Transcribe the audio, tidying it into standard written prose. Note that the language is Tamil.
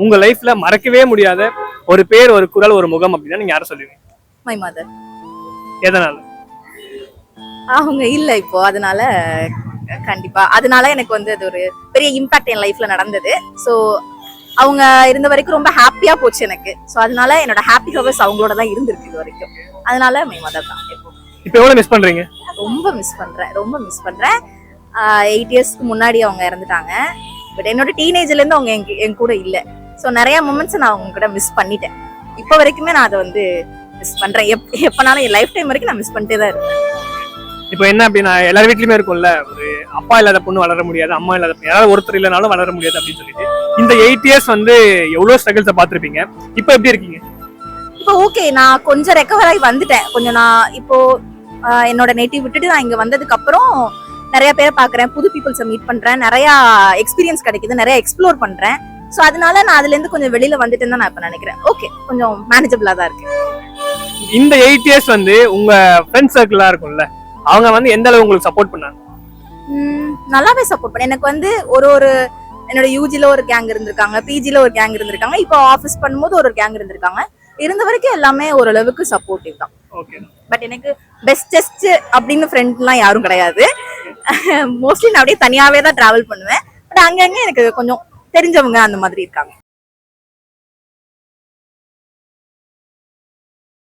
உங்க லைஃப்ல மறக்கவே முடியாத ஒரு பேர், ஒரு குரல், ஒரு முகம் அப்படின்னா நீங்க யாரை சொல்லுவீங்க? My mother. எதனால? அவங்க இல்ல இப்போ, அதனால கண்டிப்பா அதனால எனக்கு வந்து அது ஒரு பெரிய இம்பாக்ட் என் லைஃப்ல நடந்தது. ஸோ அவங்க இருந்த வரைக்கும் ரொம்ப ஹாப்பியா போச்சு எனக்கு. ஸோ அதனால என்னோட ஹாப்பி ஹவர்ஸ் அவங்களோட தான் இருந்திருக்கு இது வரைக்கும். அதனால மை மதர் தான் எப்போ. இப்போ எவ்வளவு மிஸ் பண்றீங்க? ரொம்ப மிஸ் பண்றேன், ரொம்ப மிஸ் பண்றேன். 8 இயர்ஸ்க்கு முன்னாடி அவங்க இறந்துட்டாங்க. பட் என்னோட டீனேஜ்ல இருந்து அவங்க என் கூட இல்ல. ஸோ நிறைய மூமெண்ட்ஸ் நான் அவங்க கூட மிஸ் பண்ணிட்டேன். இப்போ வரைக்குமே நான் அதை வந்து மிஸ் பண்றேன். எப்பனாலும் என் லைஃப் டைம் வரைக்கும் நான் மிஸ் பண்ணிட்டே தான் இருக்கேன். இப்போ என்ன அப்படின்னா எல்லார் வீட்லயுமே இருக்கும்ல, ஒரு அப்பா இல்லாத பொண்ணு வளர முடியாது, அம்மா இல்லாத யாராவது ஒருத்தர் இல்லைனாலும் வளர முடியாது அப்படின்னு சொல்லிட்டு இந்த 8 இயர்ஸ் வந்து எவ்வளவு ஸ்ட்ரகிள்ஸை பார்த்துருப்பீங்க. இப்போ எப்படி இருக்கீங்க? இப்போ ஓகே, நான் கொஞ்சம் ரெக்கவர் ஆகி வந்துட்டேன். கொஞ்சம் நான் இப்போ என்னோட நேட்டிவ் விட்டுட்டு நான் இங்க வந்ததுக்கு அப்புறம் நிறைய பேரை பாக்குறேன், புது பீப்புள்ஸை மீட் பண்றேன், நிறைய எக்ஸ்பீரியன்ஸ் கிடைக்குது, நிறைய எக்ஸ்ப்ளோர் பண்றேன். ஸோ அதனால நான் அதுல இருந்து கொஞ்சம் வெளியில வந்துட்டேன்னு தான் நான் இப்ப நினைக்கிறேன். ஓகே, கொஞ்சம் மேனேஜபிளா தான் இருக்கு. இந்த 8 இயர்ஸ் வந்து உங்க ஃப்ரெண்ட் சர்க்கிளா இருக்கும்ல, அவங்க வந்து எந்த அளவு உங்களுக்கு சப்போர்ட் பண்ணாங்க? நல்லாவே சப்போர்ட் பண்ண. எனக்கு வந்து ஒரு என்னோட யூஜில ஒரு கேங் இருந்திருக்காங்க, பிஜில ஒரு கேங் இருந்திருக்காங்க, இப்போ ஆஃபீஸ் பண்ணும்போது ஒரு கேங் இருந்திருக்காங்க. இருந்த வரைக்கும் எல்லாமே ஓரளவுக்கு சப்போர்ட்டிவ் தான். ஓகே. பட் எனக்கு பெஸ்டஸ்ட் அப்படின்னு ஃப்ரெண்ட்லாம் யாரும் கிடையாது. மோஸ்ட்லி நான் அப்படியே தனியாவே தான் டிராவல் பண்ணுவேன். பட் அங்கங்க எனக்கு கொஞ்சம் தெரிஞ்சவங்க அந்த மாதிரி இருக்காங்க.